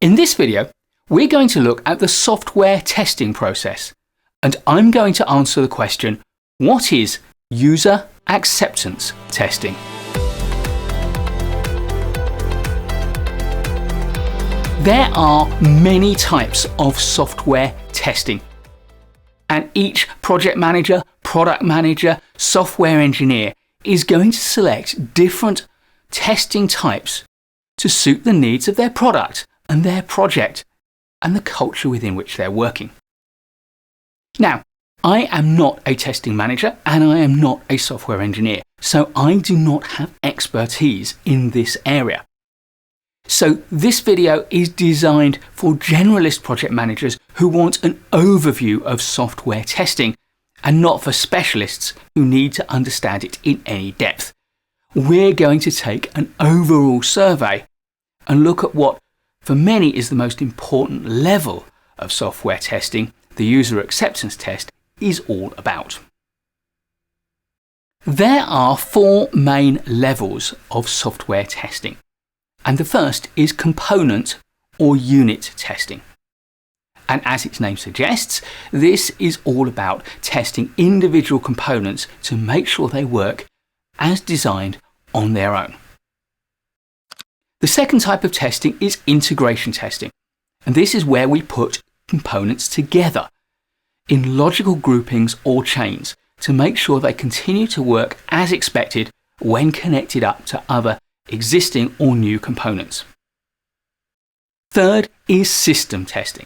In this video, we're going to look at the software testing process, and I'm going to answer the question, what is user acceptance testing? There are many types of software testing, and each project manager, product manager, software engineer is going to select different testing types to suit the needs of their product and their project and the culture within which they're working. Now, I am not a testing manager and I am not a software engineer, so I do not have expertise in this area. So this video is designed for generalist project managers who want an overview of software testing and not for specialists who need to understand it in any depth. We're going to take an overall survey and look at what for many is the most important level of software testing the user acceptance test is all about. There are four main levels of software testing, and the first is component or unit testing. And as its name suggests, this is all about testing individual components to make sure they work as designed on their own. The second type of testing is integration testing, and this is where we put components together in logical groupings or chains to make sure they continue to work as expected when connected up to other existing or new components. Third is system testing.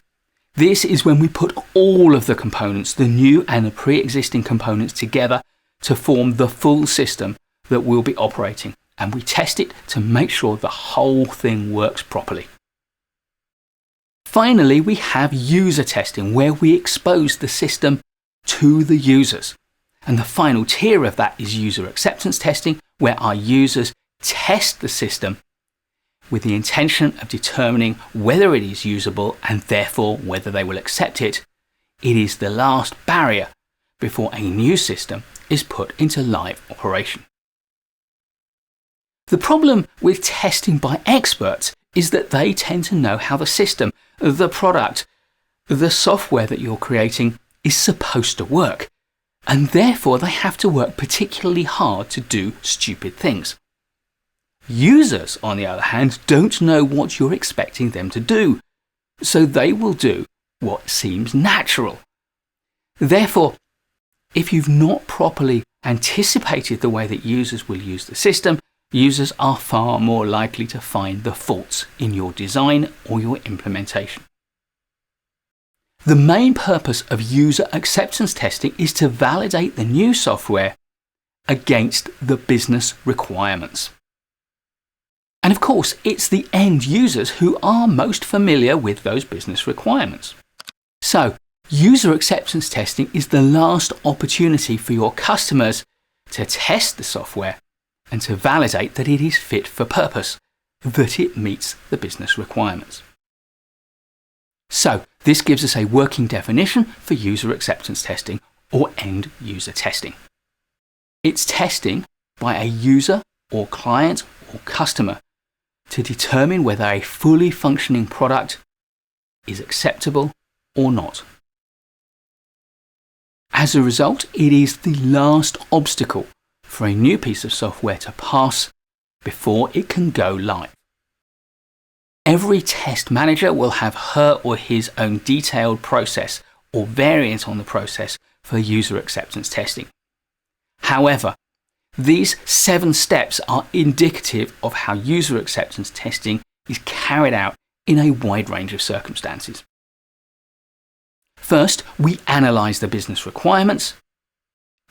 This is when we put all of the components, the new and the pre-existing components together to form the full system that will be operating, and we test it to make sure the whole thing works properly. Finally, we have user testing, where we expose the system to the users. And the final tier of that is user acceptance testing, where our users test the system with the intention of determining whether it is usable and therefore whether they will accept it. It is the last barrier before a new system is put into live operation. The problem with testing by experts is that they tend to know how the system, the product, the software that you're creating is supposed to work, and therefore they have to work particularly hard to do stupid things. Users, on the other hand, don't know what you're expecting them to do, so they will do what seems natural. Therefore, if you've not properly anticipated the way that users will use the system, users are far more likely to find the faults in your design or your implementation. The main purpose of user acceptance testing is to validate the new software against the business requirements. And of course, it's the end users who are most familiar with those business requirements. So, user acceptance testing is the last opportunity for your customers to test the software and to validate that it is fit for purpose, that it meets the business requirements. So, this gives us a working definition for user acceptance testing, or end user testing. It's testing by a user or client or customer to determine whether a fully functioning product is acceptable or not. As a result, it is the last obstacle for a new piece of software to pass before it can go live. Every test manager will have her or his own detailed process or variant on the process for user acceptance testing. However, these 7 steps are indicative of how user acceptance testing is carried out in a wide range of circumstances. First, we analyze the business requirements,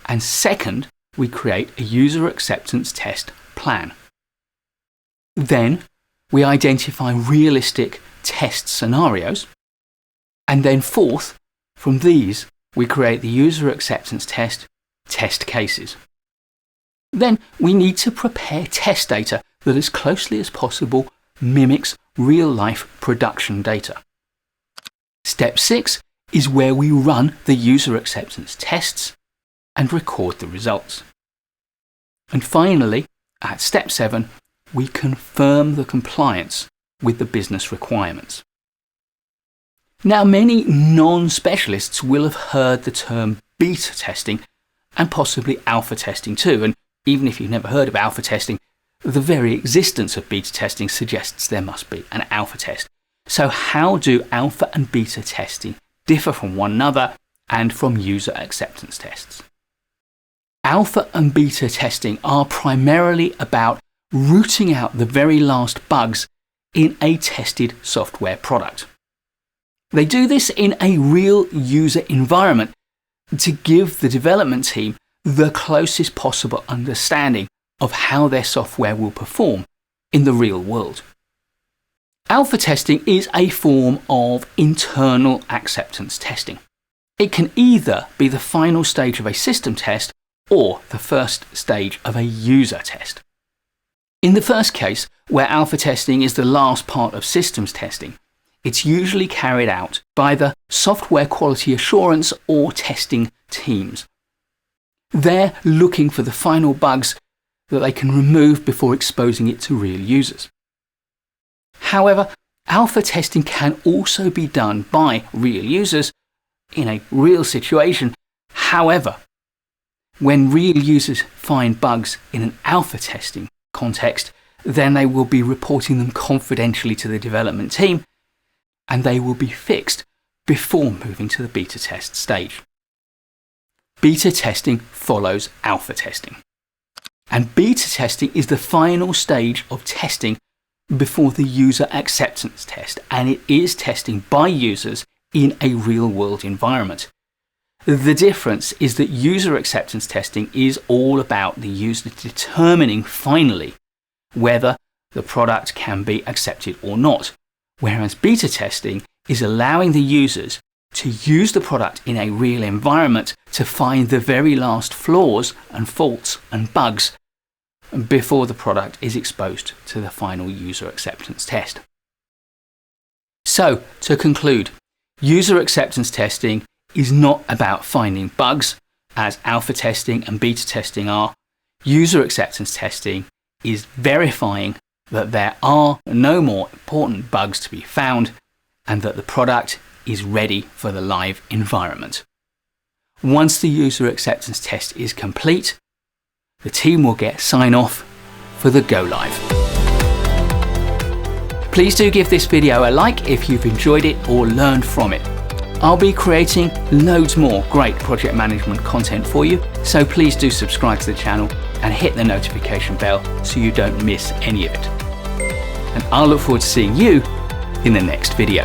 and second, we create a user acceptance test plan. Then, we identify realistic test scenarios, and then fourth, from these, we create the user acceptance test cases. Then we need to prepare test data that as closely as possible mimics real-life production data. Step 6 is where we run the user acceptance tests and record the results. And finally, at step 7, we confirm the compliance with the business requirements. Now, many non-specialists will have heard the term beta testing and possibly alpha testing too, and even if you've never heard of alpha testing, the very existence of beta testing suggests there must be an alpha test. So how do alpha and beta testing differ from one another and from user acceptance tests? Alpha and beta testing are primarily about rooting out the very last bugs in a tested software product. They do this in a real user environment to give the development team the closest possible understanding of how their software will perform in the real world. Alpha testing is a form of internal acceptance testing. It can either be the final stage of a system test or the first stage of a user test. In the first case, where alpha testing is the last part of systems testing, it's usually carried out by the software quality assurance or testing teams. They're looking for the final bugs that they can remove before exposing it to real users. However, alpha testing can also be done by real users in a real situation. However, when real users find bugs in an alpha testing context, then they will be reporting them confidentially to the development team, and they will be fixed before moving to the beta test stage. Beta testing follows alpha testing. And beta testing is the final stage of testing before the user acceptance test, and it is testing by users in a real-world environment. The difference is that user acceptance testing is all about the user determining finally whether the product can be accepted or not, whereas beta testing is allowing the users to use the product in a real environment to find the very last flaws and faults and bugs before the product is exposed to the final user acceptance test. So, to conclude, user acceptance testing is not about finding bugs, as alpha testing and beta testing are. User acceptance testing is verifying that there are no more important bugs to be found and that the product is ready for the live environment. Once the user acceptance test is complete, the team will get sign-off for the go live. Please do give this video a like if you've enjoyed it or learned from it. I'll be creating loads more great project management content for you, so please do subscribe to the channel and hit the notification bell so you don't miss any of it. And I'll look forward to seeing you in the next video.